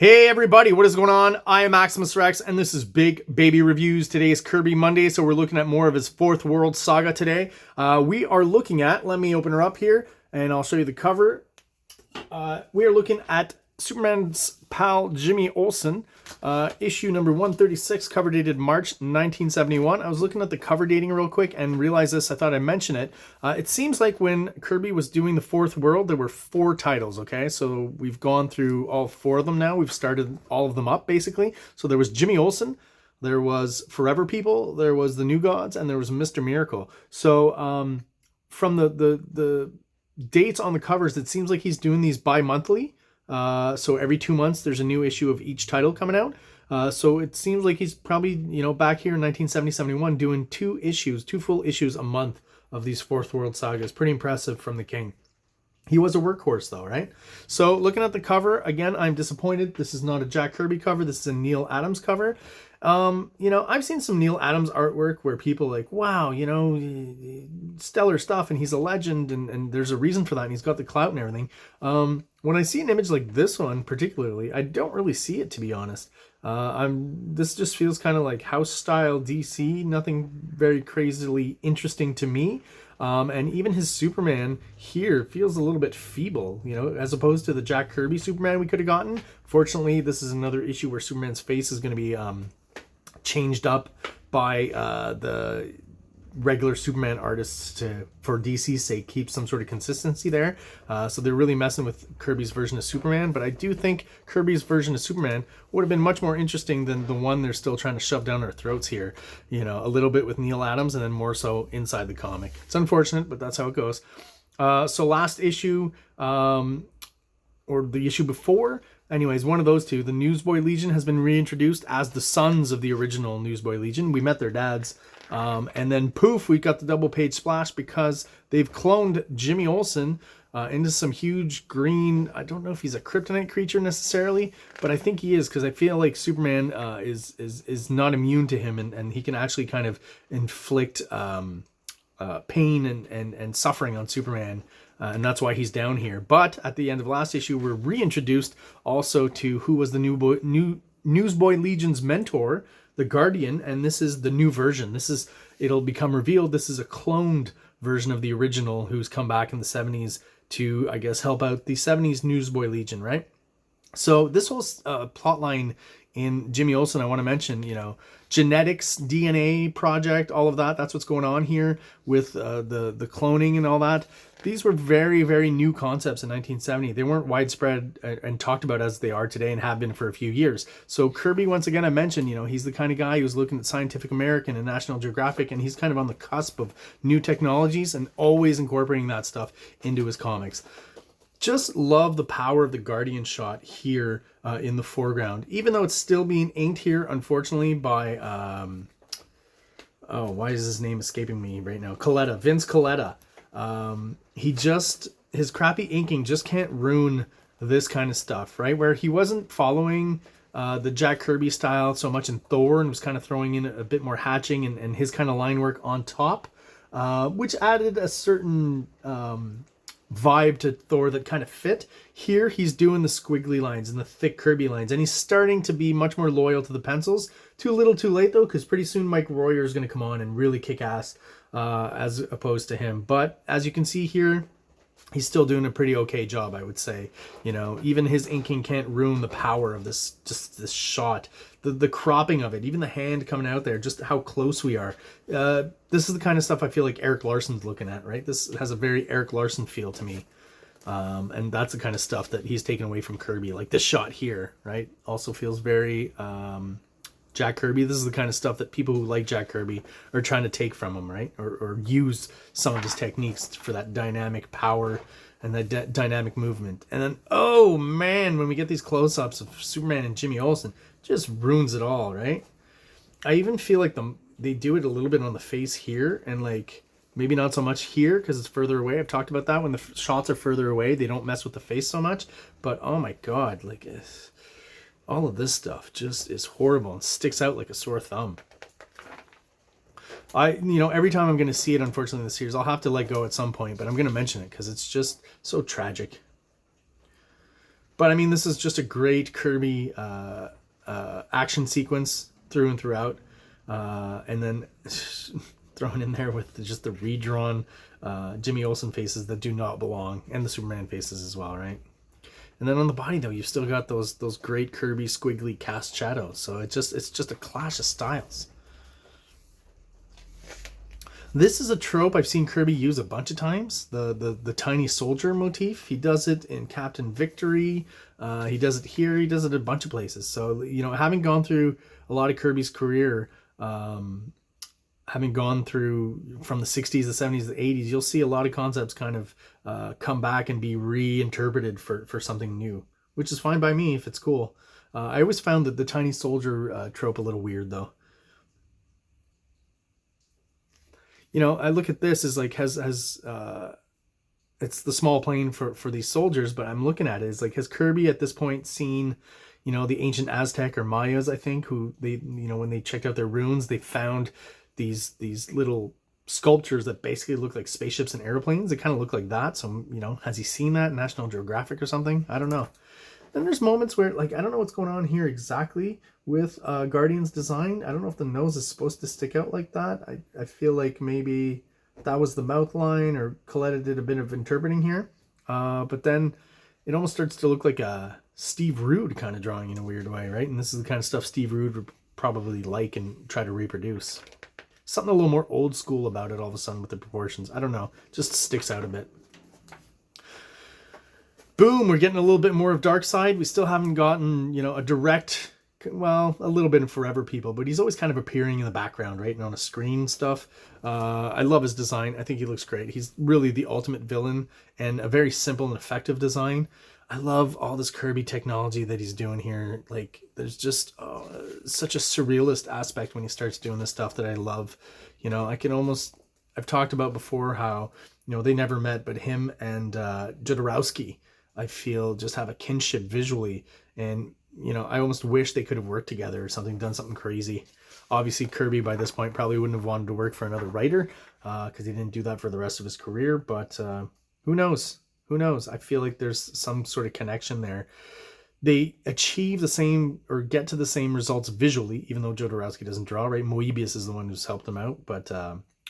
Hey everybody, what is going on? I am Maximus Rex and this is Big Baby Reviews. Today is Kirby Monday, so we're looking at more of his Fourth World Saga today. We are looking at, let me open her up here and I'll show you the cover. We are looking at Superman's pal Jimmy Olsen, issue number 136, cover dated March 1971. I was looking at the cover dating real quick and realized this. I thought I'd mention it. It seems like when Kirby was doing the Fourth World, there were 4 titles, okay? So we've gone through all 4 of them now. We've started all of them up, basically. So there was Jimmy Olsen, there was Forever People, there was the New Gods, and there was Mr. Miracle. So from the dates on the covers, it seems like he's doing these bi-monthly. So every 2 months there's a new issue of each title coming out. So it seems like he's probably, back here in 1970-71 doing 2 full issues a month of these Fourth World sagas. Pretty impressive from the king. He was a workhorse though, right? So looking at the cover, again, I'm disappointed. This is not a Jack Kirby cover. This is a Neil Adams cover. I've seen some Neil Adams artwork where people are like, wow, stellar stuff, and he's a legend, and there's a reason for that, and he's got the clout and everything. When I see an image like this one particularly, I don't really see it, to be honest. This just feels kind of like house style DC, nothing very crazily interesting to me. And even his Superman here feels a little bit feeble, as opposed to the Jack Kirby Superman we could have gotten. Fortunately, this is another issue where Superman's face is going to be changed up by the regular Superman artists for DC's sake, keep some sort of consistency there. So they're really messing with Kirby's version of Superman, but I do think Kirby's version of Superman would have been much more interesting than the one they're still trying to shove down our throats here. A little bit with Neil Adams and then more so inside the comic. It's unfortunate, but that's how it goes. So last issue, or the issue before, anyways, one of those two, the Newsboy Legion has been reintroduced as the sons of the original Newsboy Legion. We met their dads. And then poof, we got the double page splash because they've cloned Jimmy Olsen into some huge green, I don't know if he's a kryptonite creature necessarily, but I think he is, because I feel like Superman is not immune to him, and he can actually kind of inflict pain and suffering on Superman. And that's why he's down here. But at the end of last issue, we're reintroduced also to who was the Newsboy Legion's mentor, the Guardian, and this is the new version. It'll become revealed this is a cloned version of the original who's come back in the 70s to, I guess, help out the 70s Newsboy Legion, right? So this whole plot line in Jimmy Olsen, I want to mention, genetics, DNA project, all of that. That's what's going on here with the cloning and all that. These were very, very new concepts in 1970. They weren't widespread and talked about as they are today and have been for a few years. So Kirby, once again, I mentioned, he's the kind of guy who's looking at Scientific American and National Geographic, and he's kind of on the cusp of new technologies and always incorporating that stuff into his comics. Just love the power of the Guardian shot here in the foreground, even though it's still being inked here, unfortunately, by why is his name escaping me right now? Vince Coletta. His crappy inking just can't ruin this kind of stuff, right? Where he wasn't following the Jack Kirby style so much in Thor and was kind of throwing in a bit more hatching and his kind of line work on top, which added a certain vibe to Thor that kind of fit. Here he's doing the squiggly lines and the thick Kirby lines, and he's starting to be much more loyal to the pencils. Too little too late though, because pretty soon Mike Royer is going to come on and really kick ass as opposed to him. But as you can see here, he's still doing a pretty okay job, I would say. Even his inking can't ruin the power of this shot. The cropping of it, even the hand coming out there, just how close we are. This is the kind of stuff I feel like Eric Larson's looking at, right? This has a very Eric Larson feel to me. And that's the kind of stuff that he's taken away from Kirby. Like this shot here, right? Also feels very Jack Kirby. This is the kind of stuff that people who like Jack Kirby are trying to take from him, right? Or use some of his techniques for that dynamic power and that dynamic movement. And then, oh man, when we get these close-ups of Superman and Jimmy Olsen, just ruins it all, right? I even feel like they do it a little bit on the face here, and like maybe not so much here because it's further away. I've talked about that. When the shots are further away, they don't mess with the face so much. But oh my god, like all of this stuff just is horrible and sticks out like a sore thumb. Every time I'm going to see it, unfortunately, in the series, I'll have to let go at some point, but I'm going to mention it because it's just so tragic. But I mean, this is just a great Kirby action sequence through and throughout. And then thrown in there with just the redrawn Jimmy Olsen faces that do not belong, and the Superman faces as well, right? And then on the body though, you've still got those great Kirby squiggly cast shadows. So it's just a clash of styles. This is a trope I've seen Kirby use a bunch of times. The tiny soldier motif. He does it in Captain Victory. He does it here. He does it a bunch of places. So, you know, having gone through a lot of Kirby's career, having gone through from the 60s, the 70s, the 80s, you'll see a lot of concepts kind of come back and be reinterpreted for something new, which is fine by me if it's cool. I always found that the tiny soldier trope a little weird though. You know, I look at this as like has it's the small plane for these soldiers, but I'm looking at it as like, has Kirby at this point seen, you know, the ancient Aztec or Mayas, I think, who they, you know, when they checked out their runes, they found these little sculptures that basically look like spaceships and airplanes. They kind of look like that. So, you know, has he seen that in National Geographic or something? I don't know. Then there's moments where, like, I don't know what's going on here exactly with Guardian's design. I don't know if the nose is supposed to stick out like that. I feel like maybe that was the mouth line, or Coletta did a bit of interpreting here. But then it almost starts to look like a Steve Rude kind of drawing in a weird way, right? And this is the kind of stuff Steve Rude would probably like and try to reproduce. Something a little more old school about it all of a sudden with the proportions. I don't know. Just sticks out a bit. Boom, we're getting a little bit more of Darkseid. We still haven't gotten, you know, a direct, well, a little bit in Forever People, but he's always kind of appearing in the background, right? And on a screen stuff. I love his design. I think he looks great. He's really the ultimate villain, and a very simple and effective design. I love all this Kirby technology that he's doing here. Like, there's just such a surrealist aspect when he starts doing this stuff that I love. You know, I've talked about before how, you know, they never met, but him and Jodorowsky, I feel, just have a kinship visually. And, you know, I almost wish they could have worked together or something, done something crazy. Obviously, Kirby by this point probably wouldn't have wanted to work for another writer because he didn't do that for the rest of his career. But who knows? Who knows? I feel like there's some sort of connection there. They achieve the same, or get to the same results visually, even though Jodorowsky doesn't draw, right? Moebius is the one who's helped them out. But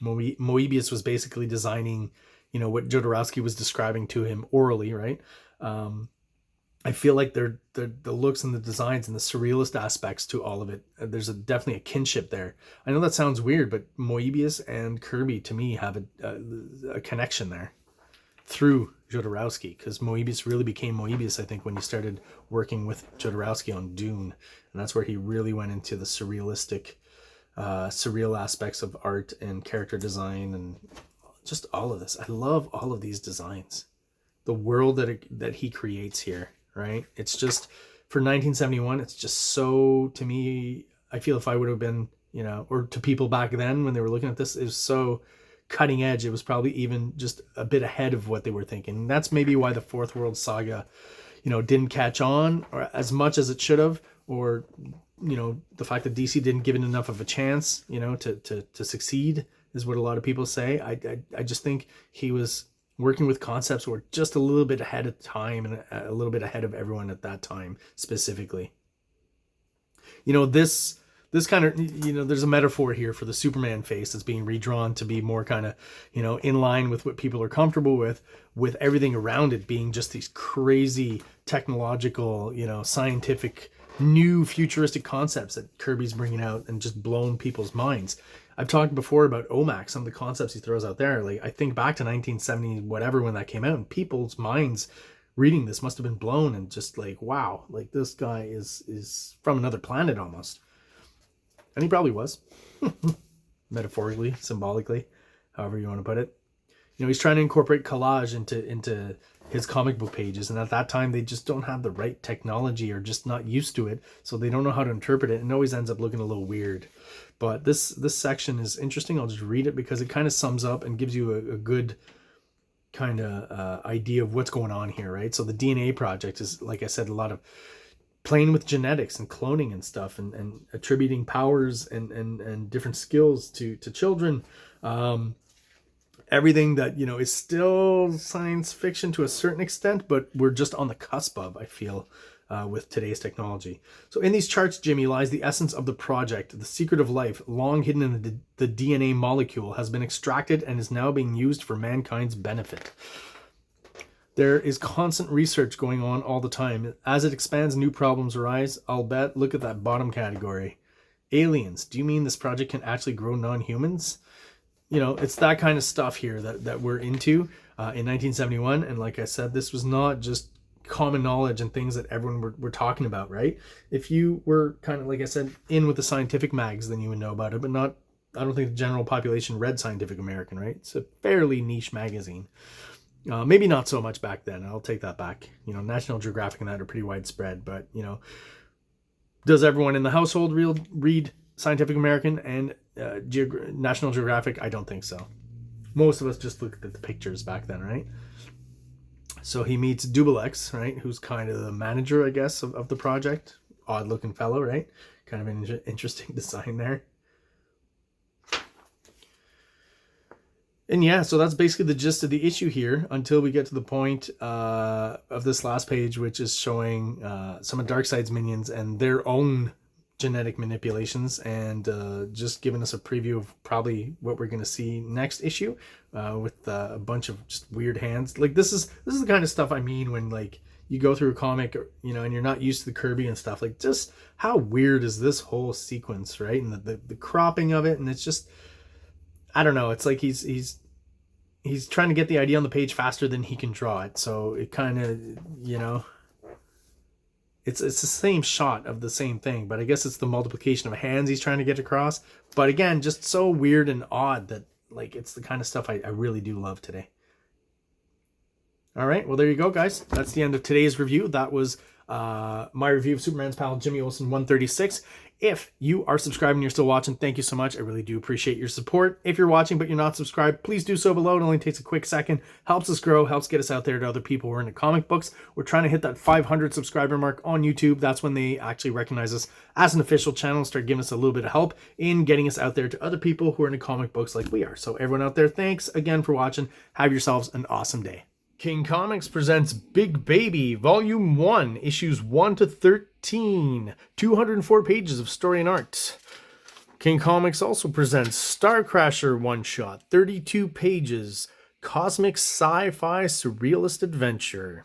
Moebius was basically designing, you know, what Jodorowsky was describing to him orally, right? I feel like the looks and the designs and the surrealist aspects to all of it, there's definitely a kinship there. I know that sounds weird, but Moebius and Kirby to me have a connection there through Jodorowsky, because Moebius really became Moebius, I think, when he started working with Jodorowsky on Dune, and that's where he really went into the surrealistic, surreal aspects of art and character design and just all of this. I love all of these designs. The world that he creates here, right? It's just, for 1971, it's just so, to me, I feel if I would have been, you know, or to people back then when they were looking at this, it was so cutting edge. It was probably even just a bit ahead of what they were thinking. And that's maybe why the Fourth World Saga, you know, didn't catch on or as much as it should have, or, you know, the fact that DC didn't give it enough of a chance, you know, to succeed is what a lot of people say. I just think he was working with concepts were just a little bit ahead of time and a little bit ahead of everyone at that time specifically. You know, this kind of, you know, there's a metaphor here for the Superman face that's being redrawn to be more kind of, you know, in line with what people are comfortable with everything around it being just these crazy technological, you know, scientific, new futuristic concepts that Kirby's bringing out and just blown people's minds. I've talked before about OMAC, some of the concepts he throws out there. Like, I think back to 1970, whatever, when that came out, and people's minds reading this must have been blown and just like, wow, like this guy is from another planet almost. And he probably was, metaphorically, symbolically, however you want to put it. You know, he's trying to incorporate collage into his comic book pages, and at that time they just don't have the right technology or just not used to it, so they don't know how to interpret it, and it always ends up looking a little weird. But this section is interesting. I'll just read it because it kind of sums up and gives you a good kind of idea of what's going on here, right? So the DNA project is, like I said, a lot of playing with genetics and cloning and stuff, and attributing powers and different skills to children. everything that, you know, is still science fiction to a certain extent, but we're just on the cusp of, I feel, with today's technology. So in these charts, Jimmy, lies the essence of the project. The secret of life, long hidden in the DNA molecule, has been extracted and is now being used for mankind's benefit. There is constant research going on all the time. As it expands, new problems arise. I'll bet, look at that bottom category. Aliens. Do you mean this project can actually grow non-humans? You know, it's that kind of stuff here that we're into in 1971. And like I said, this was not just common knowledge and things that everyone were talking about, right? If you were kind of, like I said, in with the scientific mags, then you would know about it, but not, I don't think the general population read Scientific American, right? It's a fairly niche magazine. Maybe not so much back then. I'll take that back. You know, National Geographic and that are pretty widespread, but, you know, does everyone in the household read Scientific American and National Geographic? I don't think so. Most of us just looked at the pictures back then, right? So he meets Double X, right? Who's kind of the manager, I guess, of the project. Odd looking fellow, right? Kind of an interesting design there. And yeah, so that's basically the gist of the issue here until we get to the point of this last page, which is showing some of Darkseid's minions and their own genetic manipulations, and just giving us a preview of probably what we're going to see next issue with a bunch of just weird hands. Like this is the kind of stuff I mean when like you go through a comic, you know, and you're not used to the Kirby and stuff. Like just how weird is this whole sequence, right? And the cropping of it, and it's just, I don't know. It's like he's trying to get the idea on the page faster than he can draw it. So it kind of, you know, it's the same shot of the same thing, but I guess it's the multiplication of hands he's trying to get across. But again, just so weird and odd that like it's the kind of stuff I really do love today. All right, well, there you go, guys. That's the end of today's review. That was my review of Superman's pal Jimmy Olsen 136. If you are subscribed and you're still watching, thank you so much. I really do appreciate your support. If you're watching but you're not subscribed, please do so below. It only takes a quick second. Helps us grow, helps get us out there to other people who are into comic books. We're trying to hit that 500 subscriber mark on YouTube. That's when they actually recognize us as an official channel and start giving us a little bit of help in getting us out there to other people who are into comic books like we are. So everyone out there, thanks again for watching. Have yourselves an awesome day. King Comics presents Big Baby, Volume 1, Issues 1 to 13, 204 pages of story and art. King Comics also presents Star Crasher one-shot, 32 pages, cosmic sci-fi surrealist adventure.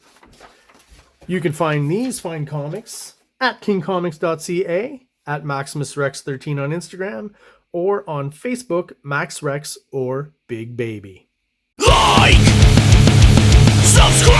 You can find these fine comics at kingcomics.ca, at MaximusRex13 on Instagram, or on Facebook, MaxRex or Big Baby. Like! Subscribe!